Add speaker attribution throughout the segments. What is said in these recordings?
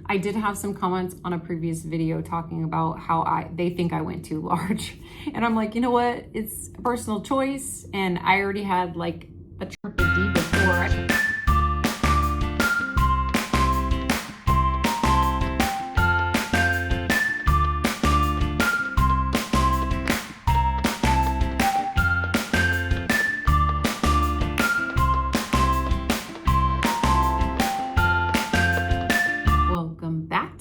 Speaker 1: I did have some comments on a previous video talking about how they think I went too large. And I'm like, you know what? It's a personal choice. And I already had like a triple D before.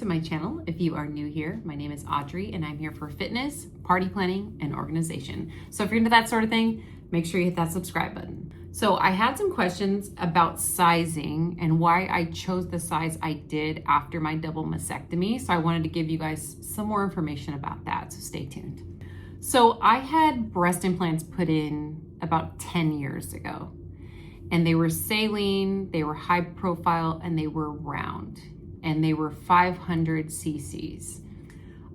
Speaker 1: My channel. If you are new here, my name is Audrey and I'm here for fitness, party planning, and organization. So if you're into that sort of thing, make sure you hit that subscribe button. So I had some questions about sizing and why I chose the size I did after my double mastectomy. So I wanted to give you guys some more information about that, so stay tuned. So I had breast implants put in about 10 years ago, and they were saline, they were high profile, and they were round. And they were 500 cc's.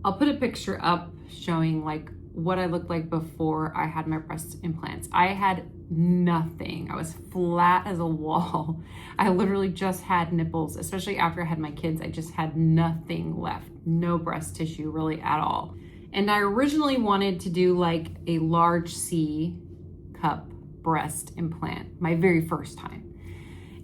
Speaker 1: I'll put a picture up showing like what I looked like before I had my breast implants. I had nothing. I was flat as a wall. I literally just had nipples, especially after I had my kids. I just had nothing left, no breast tissue really at all. And I originally wanted to do like a large C cup breast implant, my very first time.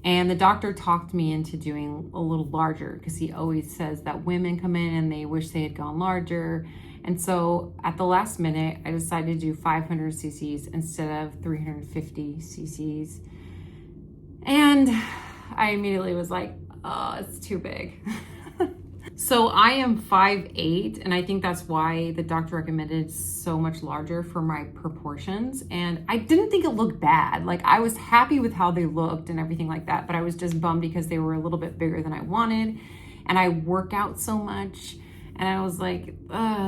Speaker 1: And the doctor talked me into doing a little larger because he always says that women come in and they wish they had gone larger. And so at the last minute, I decided to do 500 cc's instead of 350 cc's. And I immediately was like, oh, it's too big. So I am 5'8", and I think that's why the doctor recommended so much larger for my proportions. And I didn't think it looked bad. Like, I was happy with how they looked and everything like that, but I was just bummed because they were a little bit bigger than I wanted. And I work out so much, and I was like,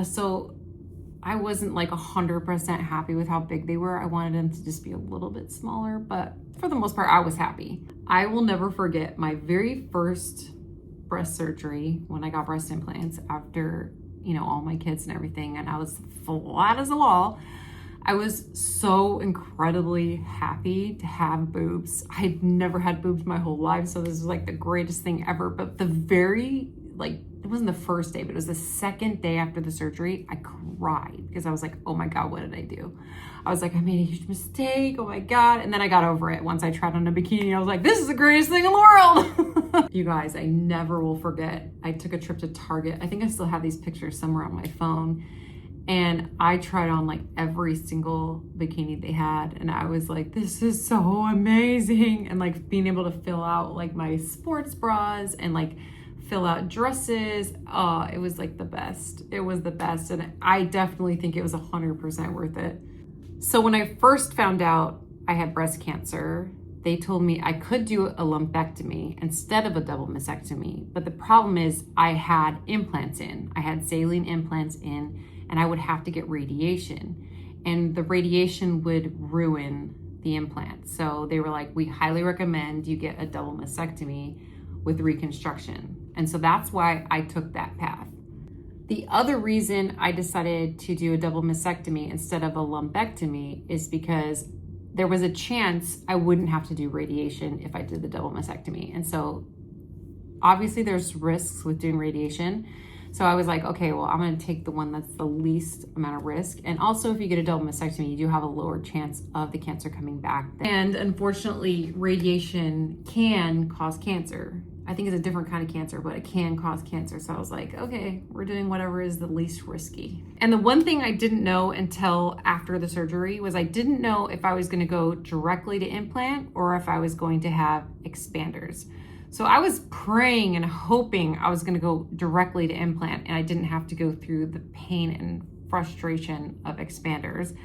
Speaker 1: so I wasn't like 100% happy with how big they were. I wanted them to just be a little bit smaller, but for the most part, I was happy. I will never forget my very first breast surgery when I got breast implants after, all my kids and everything, and I was flat as a wall. I was so incredibly happy to have boobs. I'd never had boobs my whole life, so this was like the greatest thing ever. But it wasn't the first day, but it was the second day after the surgery, I cried because I was like, oh my God, what did I do? I was like, I made a huge mistake, oh my God. And then I got over it. Once I tried on a bikini, I was like, this is the greatest thing in the world. You guys, I never will forget. I took a trip to Target. I think I still have these pictures somewhere on my phone. And I tried on like every single bikini they had. And I was like, this is so amazing. And like being able to fill out like my sports bras and like fill out dresses. Oh, it was like the best. It was the best. And I definitely think it was 100% worth it. So when I first found out I had breast cancer, they told me I could do a lumpectomy instead of a double mastectomy. But the problem is I had implants in. I had saline implants in, and I would have to get radiation. And the radiation would ruin the implant. So they were like, we highly recommend you get a double mastectomy with Reconstruction. And so that's why I took that path. The other reason I decided to do a double mastectomy instead of a lumpectomy is because there was a chance I wouldn't have to do radiation if I did the double mastectomy. And so obviously there's risks with doing radiation. So I was like, okay, well, I'm gonna take the one that's the least amount of risk. And also if you get a double mastectomy, you do have a lower chance of the cancer coming back. And unfortunately, radiation can cause cancer. I think it's a different kind of cancer, but it can cause cancer. So I was like, okay, we're doing whatever is the least risky. And the one thing I didn't know until after the surgery was I didn't know if I was gonna go directly to implant or if I was going to have expanders. So I was praying and hoping I was gonna go directly to implant and I didn't have to go through the pain and frustration of expanders.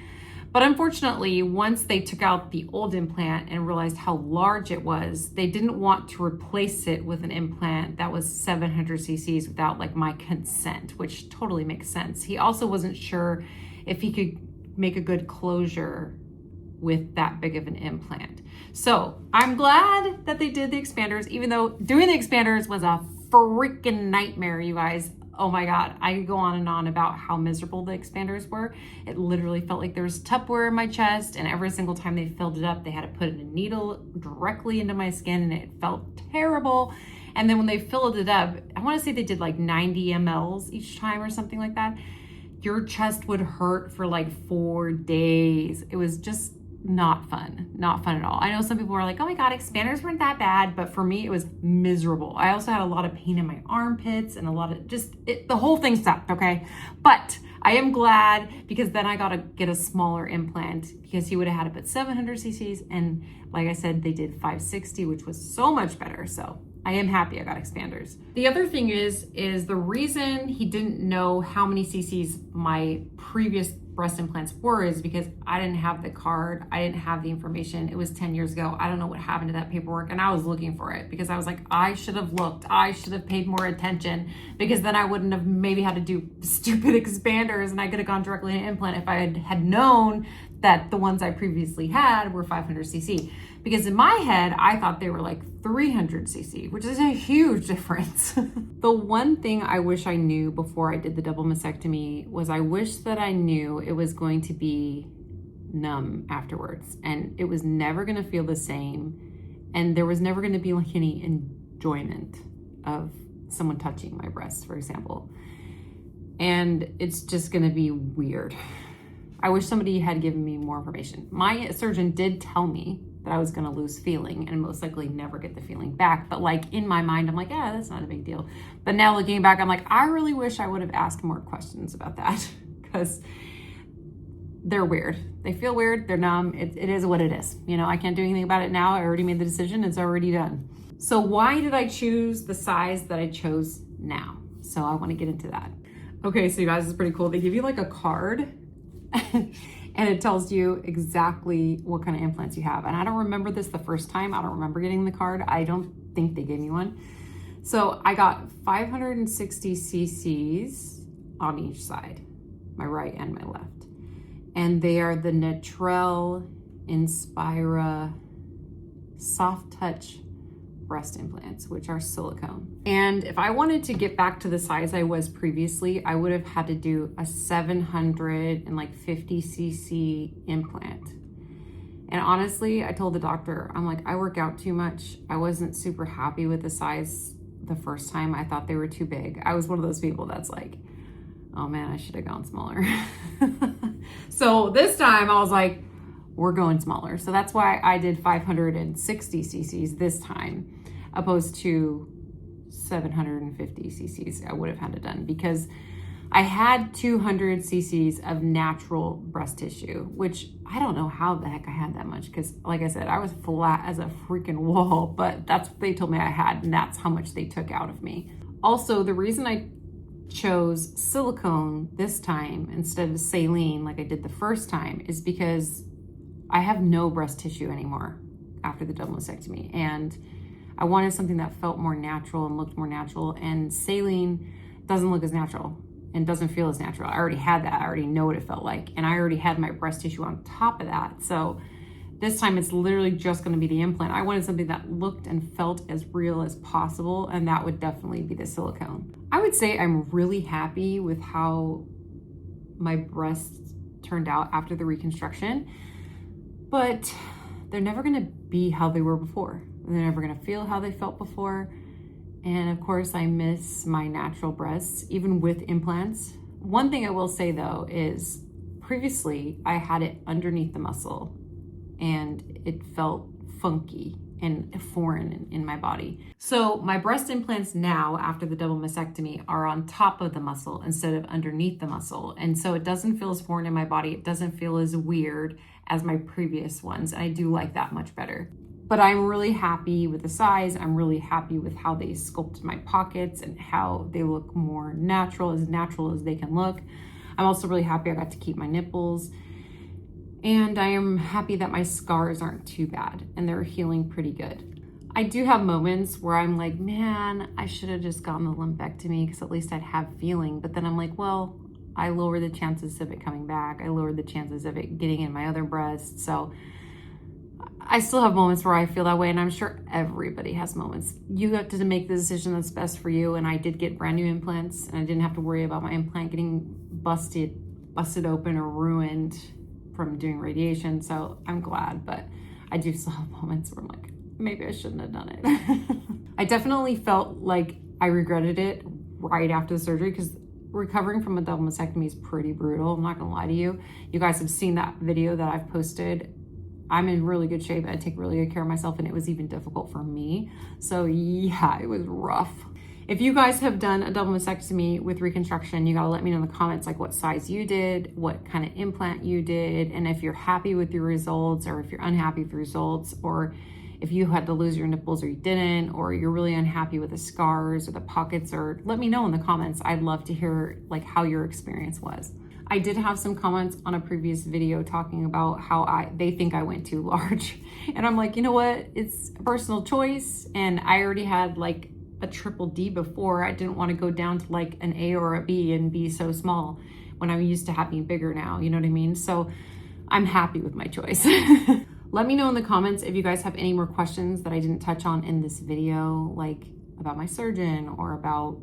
Speaker 1: But unfortunately, once they took out the old implant and realized how large it was, they didn't want to replace it with an implant that was 700 cc's without like my consent, which totally makes sense. He also wasn't sure if he could make a good closure with that big of an implant. So I'm glad that they did the expanders, even though doing the expanders was a freaking nightmare, you guys. Oh my God, I could go on and on about how miserable the expanders were. It literally felt like there was Tupperware in my chest, and every single time they filled it up, they had to put a needle directly into my skin, and it felt terrible. And then when they filled it up, I want to say they did like 90 mLs each time or something like that. Your chest would hurt for like 4 days. It was just not fun at all. I know some people were like, oh my God, expanders weren't that bad, but for me, it was miserable. I also had a lot of pain in my armpits and a lot of the whole thing sucked, okay? But I am glad, because then I got to get a smaller implant, because he would have had it at 700 cc's. And like I said, they did 560, which was so much better. So I am happy I got expanders. The other thing is the reason he didn't know how many cc's my previous breast implants were is because I didn't have the card. I didn't have the information. It was 10 years ago. I don't know what happened to that paperwork, and I was looking for it because I was like, I should have looked. I should have paid more attention, because then I wouldn't have maybe had to do stupid expanders, and I could have gone directly to an implant if I had known that the ones I previously had were 500 cc. Because in my head, I thought they were like 300 cc, which is a huge difference. The one thing I wish I knew before I did the double mastectomy was I wish that I knew it was going to be numb afterwards, and it was never going to feel the same, and there was never going to be like any enjoyment of someone touching my breasts, for example. And it's just going to be weird. I wish somebody had given me more information. My surgeon did tell me that I was going to lose feeling and most likely never get the feeling back. But like in my mind, I'm like, yeah, that's not a big deal. But now looking back, I'm like, I really wish I would have asked more questions about that, because they're weird. They feel weird. They're numb. It is what it is. You know, I can't do anything about it now. I already made the decision. It's already done. So why did I choose the size that I chose now? So I want to get into that. Okay, so you guys, it's pretty cool. They give you like a card and it tells you exactly what kind of implants you have. And I don't remember this the first time. I don't remember getting the card. I don't think they gave me one. So I got 560 cc's on each side, my right and my left. And they are the Natrel Inspira Soft Touch breast implants, which are silicone. And if I wanted to get back to the size I was previously, I would have had to do a 750 cc implant. And honestly, I told the doctor, I'm like, I work out too much. I wasn't super happy with the size the first time. I thought they were too big. I was one of those people that's like, oh man, I should have gone smaller. So this time I was like, we're going smaller. So that's why I did 560 cc's this time, opposed to 750 cc's I would have had it done, because I had 200 cc's of natural breast tissue, which I don't know how the heck I had that much, because like I said, I was flat as a freaking wall, but that's what they told me I had, and that's how much they took out of me. Also, the reason I chose silicone this time instead of saline like I did the first time is because I have no breast tissue anymore after the double mastectomy, and I wanted something that felt more natural and looked more natural, and saline doesn't look as natural and doesn't feel as natural. I already had that. I already know what it felt like, and I already had my breast tissue on top of that. So this time it's literally just going to be the implant. I wanted something that looked and felt as real as possible, and that would definitely be the silicone. I would say I'm really happy with how my breasts turned out after the reconstruction, but they're never going to be how they were before. They're never going to feel how they felt before. And of course, I miss my natural breasts, even with implants. One thing I will say though is previously I had it underneath the muscle and it felt funky and foreign in my body. So my breast implants now after the double mastectomy are on top of the muscle instead of underneath the muscle. And so it doesn't feel as foreign in my body. It doesn't feel as weird as my previous ones. And I do like that much better. But I'm really happy with the size. I'm really happy with how they sculpted my pockets and how they look more natural as they can look. I'm also really happy I got to keep my nipples. And I am happy that my scars aren't too bad and they're healing pretty good. I do have moments where I'm like, man, I should have just gotten the lumpectomy because at least I'd have feeling. But then I'm like, well, I lower the chances of it coming back. I lowered the chances of it getting in my other breast. So I still have moments where I feel that way, and I'm sure everybody has moments. You have to make the decision that's best for you, and I did get brand new implants, and I didn't have to worry about my implant getting busted open or ruined from doing radiation, so I'm glad, but I do still have moments where I'm like, maybe I shouldn't have done it. I definitely felt like I regretted it right after the surgery because recovering from a double mastectomy is pretty brutal. I'm not gonna lie to you. You guys have seen that video that I've posted. I'm in really good shape. I take really good care of myself, and it was even difficult for me. So yeah, it was rough. If you guys have done a double mastectomy with reconstruction, you gotta let me know in the comments like what size you did, what kind of implant you did, and if you're happy with your results or if you're unhappy with the results, or if you had to lose your nipples or you didn't, or you're really unhappy with the scars or the pockets, or let me know in the comments. I'd love to hear like how your experience was. I did have some comments on a previous video talking about how they think I went too large. And I'm like, you know what? It's a personal choice. And I already had like a triple D before. I didn't want to go down to like an A or a B and be so small when I'm used to having bigger now. You know what I mean? So I'm happy with my choice. Let me know in the comments if you guys have any more questions that I didn't touch on in this video, like about my surgeon or about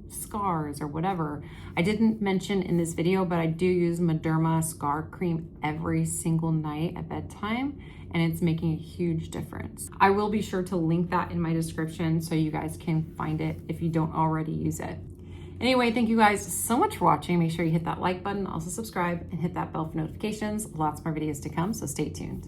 Speaker 1: scars or whatever. I didn't mention in this video, but I do use Mederma scar cream every single night at bedtime, and it's making a huge difference. I will be sure to link that in my description so you guys can find it if you don't already use it. Anyway, thank you guys so much for watching. Make sure you hit that like button, also subscribe, and hit that bell for notifications. Lots more videos to come, so stay tuned.